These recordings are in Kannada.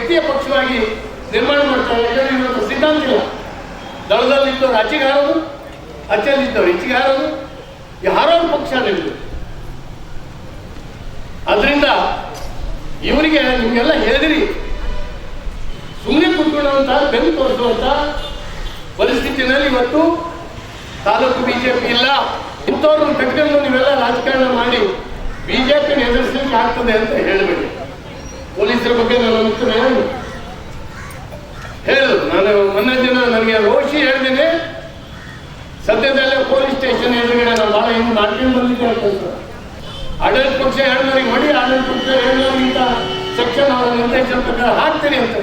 ವ್ಯಕ್ತಿಯ ಪಕ್ಷವಾಗಿ ನಿರ್ಮಾಣ ಮಾಡ್ತಾರೆ. ಯಾಕಂದ್ರೆ ಇವತ್ತು ಸಿದ್ಧಾಂತ ಇಲ್ಲ. ದಳದಲ್ಲಿದ್ದವ್ರು ಆಚೆಗೆ ಹಾರೋದು, ಅಚ್ಚಲ್ಲಿದ್ದವ್ರು ಈಚೆಗೆ ಹಾರೋದು, ಹಾರೋದು ಪಕ್ಷ ನಿಮ್ದು. ಅದರಿಂದ ಇವರಿಗೆ ನಿಮಗೆಲ್ಲ ಹೇಳಿದಿರಿ, ಸುಮ್ಮನೆ ಕೂತ್ಕೊಳ್ಳುವಂತ ಬೆನ್ನು ತೋರಿಸುವಂತ ಪರಿಸ್ಥಿತಿನಲ್ಲಿ ಇವತ್ತು ತಾಲೂಕು ಬಿಜೆಪಿ ಇಲ್ಲ. ಇಂಥವ್ರನ್ನ ಕಟ್ಕೊಂಡು ನೀವೆಲ್ಲ ರಾಜಕಾರಣ ಮಾಡಿ ಬಿಜೆಪಿನ ಎದುರಿಸಲಿಕ್ಕೆ ಆಗ್ತದೆ ಅಂತ ಹೇಳಬೇಡಿ. ಪೊಲೀಸರ ಬಗ್ಗೆ ನಾನು ಹೇಳು. ನಾನು ಮೊನ್ನೆ ದಿನ ನನಗೆ ರೋಷಿ ಹೇಳ್ತೀನಿ, ಸದ್ಯದಲ್ಲೇ ಪೊಲೀಸ್ ಸ್ಟೇಷನ್ ಎದುರುಗಡೆ ನಾನು ಭಾಳ ಹಿಂದೆ ಮಾಡ್ಕೊಂಡು ಬಂದಿದ್ದೆ ಅಂತ. ಆಡಳಿತ ಪಕ್ಷ ಹೇಳಿದವರಿಗೆ ಮಾಡಿ, ಆಡಳಿತ ಪಕ್ಷ ಹೇಳಿದವರಿಗಿಂತ ಸೆಕ್ಷನ್ ಅವರ ನಿರ್ದೇಶನ ಪ್ರಕಾರ ಹಾಕ್ತೀನಿ ಅಂತ.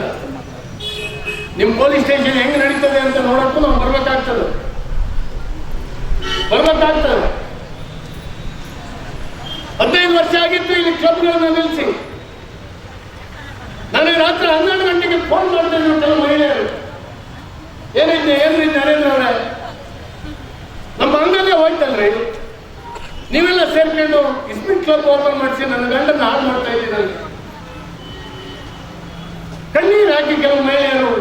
ನಿಮ್ಮ ಪೊಲೀಸ್ ಸ್ಟೇಷನ್ ಹೆಂಗೆ ನಡೀತದೆ ಅಂತ ನೋಡಕ್ಕೂ ನಾವು ಬರ್ಬೇಕಾಗ್ತದೆ. 15 ವರ್ಷ ಆಗಿತ್ತು ಇಲ್ಲಿ ಕ್ಲಬ್ಗಳನ್ನು ನಿಲ್ಲಿಸಿ. ನನಗೆ ರಾತ್ರಿ 12 ಗಂಟೆಗೆ ಫೋನ್ ಮಾಡ್ತಾ ಇದ್ರು ಕೆಲವು ಮಹಿಳೆಯರು, ಏನಿದೆ ನರೇಂದ್ರ ಅವರೇ, ನಮ್ಮ ಅಂಗಲ್ಲೇ ಹೋಯ್ತಲ್ರಿ, ನೀವೆಲ್ಲ ಸೇರ್ಕೊಂಡು ಇಸ್ಪಿಟ್ ಕ್ಲಬ್ ಓಪನ್ ಮಾಡಿಸಿ ನನ್ನ ಗಂಡನ ಹಾಳು ಮಾಡ್ತಾ ಇದ್ದೀರಿ. ಕಣ್ಣೀರು ಹಾಕಿ ಕೆಲವು ಮಹಿಳೆಯರು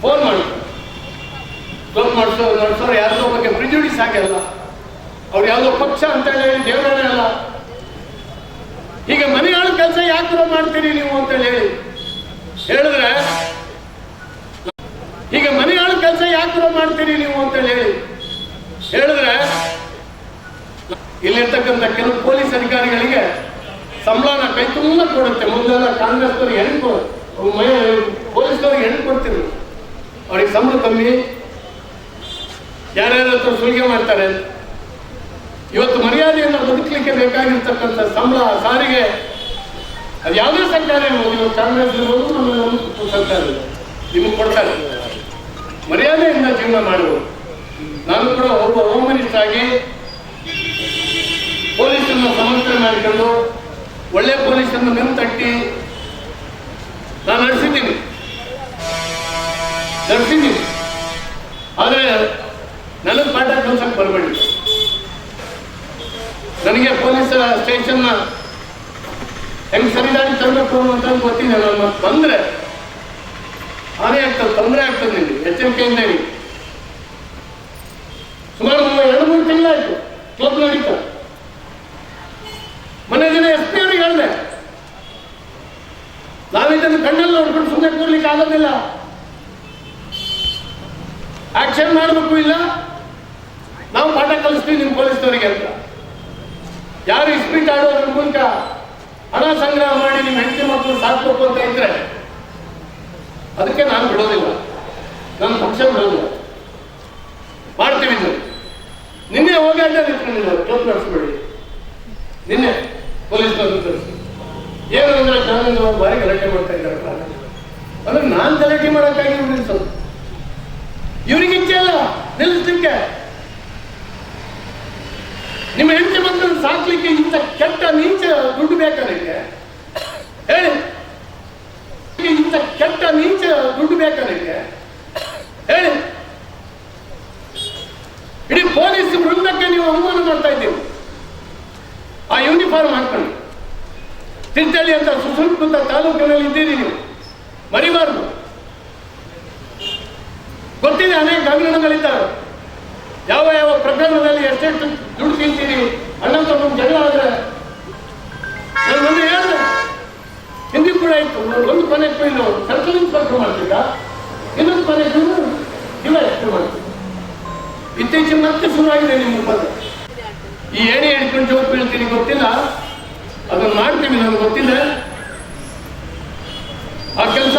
ಫೋನ್ ಮಾಡಿ ಕ್ಲಬ್ ನಡೆಸೋರು ಯಾರ್ದೋ ಬಗ್ಗೆ ಪ್ರಿಜುಡಿಸ್ ಆಗಲ್ಲ, ಅವ್ರು ಯಾವುದೋ ಪಕ್ಷ ಅಂತ ಹೇಳಿ ದೇವರೇ ಅಲ್ಲ. ಹೀಗೆ ಮನೆಯಾಳ ಕೆಲಸ ಯಾಕೆ ಮಾಡ್ತೀರಿ ನೀವು ಅಂತ ಹೇಳಿ ಹೇಳಿದ್ರೆ, ಹೀಗೆ ಮನೆಯಾಳ ಕೆಲಸ ಯಾಕೆ ಮಾಡ್ತೀರಿ ನೀವು ಅಂತ ಹೇಳಿ ಹೇಳಿದ್ರೆ, ಇಲ್ಲಿರ್ತಕ್ಕಂಥ ಕೆಲವು ಪೊಲೀಸ್ ಅಧಿಕಾರಿಗಳಿಗೆ ಸಂಬಳನ ಕೈ ತುಂಬ ಕೊಡುತ್ತೆ. ಮೊದಲೆಲ್ಲ ಕಾಂಗ್ರೆಸ್ನವ್ರಿಗೆ ಹೆಣ್ಣು ಪೊಲೀಸ್ನವ್ರಿಗೆ ಹೆಣ್ಣು ಕೊಡ್ತಿದ್ರು, ಅವ್ರಿಗೆ ಸಂಬಳ ಕಮ್ಮಿ, ಯಾರ್ಯಾರ ಹತ್ರ ಸುಲಿಗೆ ಮಾಡ್ತಾರೆ. ಇವತ್ತು ಮರ್ಯಾದೆಯನ್ನು ಬದುಕಲಿಕ್ಕೆ ಬೇಕಾಗಿರ್ತಕ್ಕಂಥ ಸಂಬಳ, ಸಾರಿಗೆ, ಅದು ಯಾವುದೇ ಸರ್ಕಾರ ಇರ್ಬೋದು, ಕಾಂಗ್ರೆಸ್ ಇರ್ಬೋದು, ನಮ್ಮ ಸರ್ಕಾರ ನಿಮಗೆ ಕೊಡ್ತಾರೆ. ಮರ್ಯಾದೆಯಿಂದ ಜೀವನ ಮಾಡುವುದು. ನಾನು ಕೂಡ ಒಬ್ಬ ಹೋಮ್ ಮಿನಿಸ್ಟರ್ ಆಗಿ ಪೊಲೀಸರನ್ನು ಸಮರ್ಥನೆ ಮಾಡಿಕೊಂಡು ಒಳ್ಳೆ ಪೊಲೀಸರನ್ನು ನೆನ್ ತಟ್ಟಿ ನಾನು ನಡೆಸಿದ್ದೀನಿ. ಆದರೆ ನನಗೆ ಪಾಠ ಕಲ್ಸಕ್ಕೆ ಬರಬೇಡಿ. ನನಗೆ ಪೊಲೀಸ್ ಸ್ಟೇಷನ್ನ ಹೆಂಗೆ ಸರಿದಾರಿ ತರಬೇಕು ಅಂತ ಗೊತ್ತಿದೆ. ನಾನು ಬಂದರೆ ಹಾನಿ ಆಗ್ತದೆ, ತೊಂದರೆ ಆಗ್ತದೆ. ನಿಮಗೆ ಎಚ್ಚರಿಕೆಯಿಂದ ಇರಿ. ಸುಮಾರು 2-3 ತಿಂಗಳಾಯ್ತು ಕ್ಲಬ್ ನಡೀತಾ. ಮನೆ ದಿನ SP ಅವರಿಗೆ ಹೇಳಿದೆ, ನಾವಿದನ್ನು ಕಣ್ಣಲ್ಲಿ ನೋಡ್ಕೊಂಡು ಸುಮ್ಮನೆ ಕೂರ್ಲಿಕ್ಕೆ ಆಗೋದಿಲ್ಲ, ಆಕ್ಷನ್ ಮಾಡಬೇಕು, ಇಲ್ಲ ನಾವು ಪಾಠ ಕಲಿಸ್ತೀವಿ ನಿಮ್ಮ ಪೊಲೀಸ್ನವರಿಗೆ ಅಂತ. ಯಾರು ಇಸ್ಪೀಟ್ ಆಡೋದ್ರ ಮೂಲಕ ಹಣ ಸಂಗ್ರಹ ಮಾಡಿ ನಿಮ್ಮ ಹೆಂಡತಿ ಮಕ್ಕಳು ಸಾಕ್ಬೇಕು ಅಂತ ಇದ್ರೆ ಅದಕ್ಕೆ ನಾನು ಬಿಡೋದಿಲ್ಲ, ನನ್ನ ಪಕ್ಷ ಬಿಡೋದಿಲ್ಲ. ಮಾಡ್ತೀವಿ. ನಿನ್ನೆ ಹೋಗಾಟ ನಿಂತ್ಕೊಂಡಿದ್ದಾರೆ, ಕ್ಲಬ್ ನಡೆಸಬೇಡಿ. ನಿನ್ನೆ ಪೊಲೀಸ್ನವರು ತರಿಸಿ ಏನು ಅಂದ್ರೆ ಚಾನಲ್ ಬಾರಿ ಗಲಾಟೆ ಮಾಡ್ತಾ ಇದ್ದಾರೆ. ಅಂದ್ರೆ ನಾನು ಗಲಾಟೆ ಮಾಡೋಕ್ಕಾಗಿ ನಿಲ್ಲಿಸೋದು, ಇವರಿಗೆ ಇಚ್ಛೆ ಅಲ್ಲ ನಿಲ್ಲಿಸ್ಲಿಕ್ಕೆ. ನಿಮ್ಮ ಹೆಂಡತಿ ಮಕ್ಕಳನ್ನು ಸಾಕ್ಲಿಕ್ಕೆ ಇಂಥ ಕೆಟ್ಟ ನೀಚ ದುಡ್ಡು ಬೇಕಾದಕ್ಕೆ ಹೇಳಿ, ಇಂಥ ಕೆಟ್ಟ ನೀಚ ದುಡ್ಡು ಬೇಕಾದಕ್ಕೆ ಹೇಳಿ. ಇಡೀ ಪೊಲೀಸ್ ವೃಂದಕ್ಕೆ ನೀವು ಅವಮಾನ ಮಾಡ್ತಾ ಇದ್ದೀರಿ. ಆ ಯೂನಿಫಾರ್ಮ್ ಹಾಕೊಂಡು ತಿಂತಳಿ ಅಂತ ಸುಸಂಸ್ಕೃತ ತಾಲೂಕಿನಲ್ಲಿ ಇದ್ದೀರಿ, ನೀವು ಮರಿಬಾರ್ದು. ಗೊತ್ತಿದೆ, ಅನೇಕ ಹಗರಣಗಳಿದ್ದಾವೆ. ಯಾವ ಯಾವ ಪ್ರಕರಣದಲ್ಲಿ ಎಷ್ಟೆಷ್ಟು ದುಡ್ಡು ತಿಂತೀರಿ, ಅಣ್ಣ ತಮ್ಮ ಜಗಳ ಆದ್ರೆ ನಾನು ಮೊನ್ನೆ ಹೇಳಿದೆ, ಹಿಂದಿ ಕೂಡ ಇತ್ತು. ಒಂದು ಕೊನೆಗೂ ಇಲ್ಲ, ಸರ್ಕಲ್ ಇನ್ಸ್ಪೆಕ್ಟರ್ ಮಾಡ್ತಿದ್ದ, ಇನ್ನೊಂದು ಕೊನೆಗೂ ಇಲ್ಲ ಎಷ್ಟು ಮಾಡ್ತಿದ್ದ. ಇತ್ತೀಚೆಗೆ ಮತ್ತೆ ಶುರುವಾಗಿದೆ ನಿಮ್ಮ ಪದ. ಈ ಏಣಿ ಹಿಡ್ಕೊಂಡು ಜೋತ್ ಬೀಳ್ತೀನಿ ಗೊತ್ತಿಲ್ಲ, ಅದನ್ನು ಮಾಡ್ತೀವಿ, ನನಗೆ ಗೊತ್ತಿದೆ. ಆ ಕೆಲಸ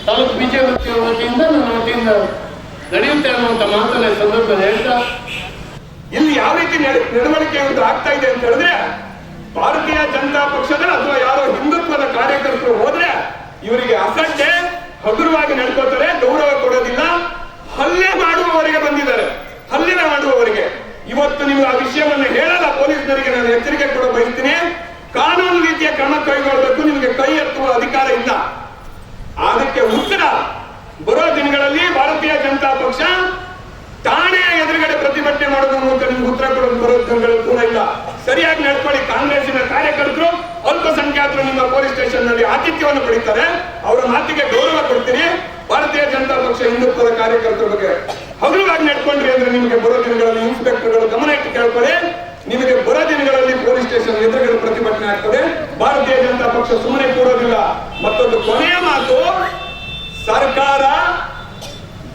ತಾಲೂಕು ಬಿಜೆಪಿ ವತಿಯಿಂದ ನನ್ನ ವತಿಯಿಂದ ನಡೆಯುತ್ತೆ ಅನ್ನುವಂಥ ಮಾತನ್ನ ಸಂದರ್ಭದಲ್ಲಿ ಹೇಳ್ತಾ, ಇಲ್ಲಿ ಯಾವ ರೀತಿ ನಡವಳಿಕೆ ಆಗ್ತಾ ಇದೆ ಅಂತ ಹೇಳಿದ್ರೆ, ಭಾರತೀಯ ಜನತಾ ಪಕ್ಷದ ಅಥವಾ ಯಾರೋ ಹಿಂದುತ್ವದ ಕಾರ್ಯಕರ್ತರು ಹೋದ್ರೆ ಇವರಿಗೆ ಅಸಡ್ಡೆ, ಹಗುರವಾಗಿ ನಡ್ಕೋತಾರೆ, ಗೌರವ ಕೊಡೋದಿಲ್ಲ, ಹಲ್ಲೆ ಮಾಡುವವರಿಗೆ ಬಂದಿದ್ದಾರೆ. ಹಲ್ಲೆ ಮಾಡುವವರಿಗೆ ಇವತ್ತು ನೀವು ಆ ವಿಷಯವನ್ನು ಹೇಳಲ್ಲ. ಪೊಲೀಸರಿಗೆ ನಾನು ಎಚ್ಚರಿಕೆ ಕೊಡ ಬಯಸ್ತೀನಿ, ಕಾನೂನು ರೀತಿಯ ಕ್ರಮ ಕೈಗೊಳ್ಳಬೇಕು. ನಿಮಗೆ ಕೈ ಎತ್ತುವ ಅಧಿಕಾರ ಇಲ್ಲ. ಅದಕ್ಕೆ ಉತ್ತರ ಬರೋ ದಿನಗಳಲ್ಲಿ ಭಾರತೀಯ ಜನತಾ ಪಕ್ಷ ಠಾಣೆಯ ಎದುರುಗಡೆ ಪ್ರತಿಭಟನೆ ಮಾಡೋದ್ರ ಮೂಲಕ ನಿಮ್ಗೆ ಉತ್ತರ ಕೊಡೋದು ಬರೋ ದಿನಗಳು ಕೂಡ ಇಲ್ಲ. ಸರಿಯಾಗಿ ನಡ್ಕೊಳ್ಳಿ. ಕಾಂಗ್ರೆಸ್ಸಿನ ಕಾರ್ಯಕರ್ತರು ಅಲ್ಪಸಂಖ್ಯಾತರು ನಿಮ್ಮ ಪೊಲೀಸ್ ಸ್ಟೇಷನ್ ನಲ್ಲಿ ಆತಿಥ್ಯವನ್ನು ಪಡಿತಾರೆ, ಅವರ ಮಾತಿಗೆ ಗೌರವ ಕೊಡ್ತೀರಿ. ಭಾರತೀಯ ಜನತಾ ಪಕ್ಷ ಹಿಂದುತ್ವದ ಕಾರ್ಯಕರ್ತರ ಬಗ್ಗೆ ಹಗುರವಾಗಿ ನಡ್ಕೊಂಡ್ರಿ ಅಂದ್ರೆ ನಿಮಗೆ ಬರೋ ದಿನಗಳಲ್ಲಿ ಇನ್ಸ್ಪೆಕ್ಟರ್ಗಳು ಗಮನ ಇಟ್ಟು ಕೇಳ್ಕೊಳ್ಳಿ. ನಿಮಗೆ ಬರೋ ದಿನಗಳಲ್ಲಿ ಪೊಲೀಸ್ ಸ್ಟೇಷನ್ ಎದುರುಗಡೆ ಪ್ರತಿಭಟನೆ ಆಗ್ತದೆ. ಭಾರತೀಯ ಜನತಾ ಪಕ್ಷ ಸುಮ್ಮನೆ ಕೂರೋದಿಲ್ಲ. ಮತ್ತೊಂದು ಕೊನೆಯ ಮಾತು, ಸರ್ಕಾರ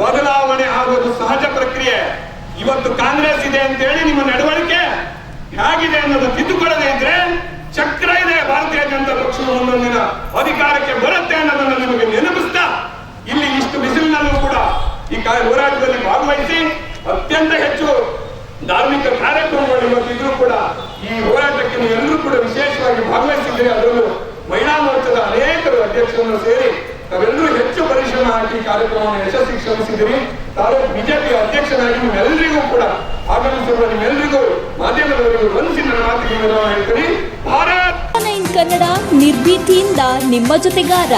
ಬದಲಾವಣೆ ಆಗೋದು ಸಹಜ ಪ್ರಕ್ರಿಯೆ. ಇವತ್ತು ಕಾಂಗ್ರೆಸ್ ಇದೆ ಅಂತ ಹೇಳಿ ನಿಮ್ಮ ನಡವಳಿಕೆ ಹೇಗಿದೆ ಅನ್ನೋದು ತಿದ್ದುಕೊಳ್ಳದೆ ಇದ್ರೆ ಚಕ್ರ ಇದೆ. ಭಾರತೀಯ ಜನತಾ ಪಕ್ಷ ಮುಂದೊಂದಿನ ಅಧಿಕಾರಕ್ಕೆ ಬರುತ್ತೆ ಅನ್ನೋದನ್ನ ನಿಮಗೆ ನೆನಪಿಸ್ತಾ, ಇಲ್ಲಿ ಇಷ್ಟು ಬಿಸಿಲಿನಲ್ಲೂ ಕೂಡ ಈ ಹೋರಾಟದಲ್ಲಿ ಭಾಗವಹಿಸಿ ಅತ್ಯಂತ ಹೆಚ್ಚು ಧಾರ್ಮಿಕ ಕಾರ್ಯಕ್ರಮಗಳು ಇವತ್ತಿದ್ರು ಕೂಡ ಈ ಹೋರಾಟಕ್ಕೆ ನೀವೆಲ್ಲರೂ ಕೂಡ ವಿಶೇಷವಾಗಿ ಭಾಗವಹಿಸಿದ್ದೀರಿ. ಅದರಲ್ಲೂ ಮಹಿಳಾ ಮೋರ್ಚಾದ ಅನೇಕರು ಅಧ್ಯಕ್ಷರನ್ನು ಸೇರಿ ತಾವೆಲ್ಲರೂ ಹೆಚ್ಚು ಪರಿಶ್ರಮ ಹಾಕಿ ಕಾರ್ಯಕ್ರಮವನ್ನು ಯಶಸ್ವಿ ಶ್ರಮಿಸಿದಿರಿ. ತಾಲೂಕು ಬಿಜೆಪಿ ಅಧ್ಯಕ್ಷನಾಗಿ ನಿಮ್ಮೆಲ್ಲರಿಗೂ ಕೂಡ ಆಗಮಿಸಿರುವ ನಿಮ್ಮೆಲ್ಲರಿಗೂ ಮಾಧ್ಯಮದವರಿಗೂ ವಂದಿಸಿ ನನ್ನ ಮಾತಿಗೆ ಹೇಳ್ತೀನಿ. ಭಾರತ್ ಕನ್ನಡ ನಿರ್ಭೀತಿಯಿಂದ ನಿಮ್ಮ ಜೊತೆಗಾರ.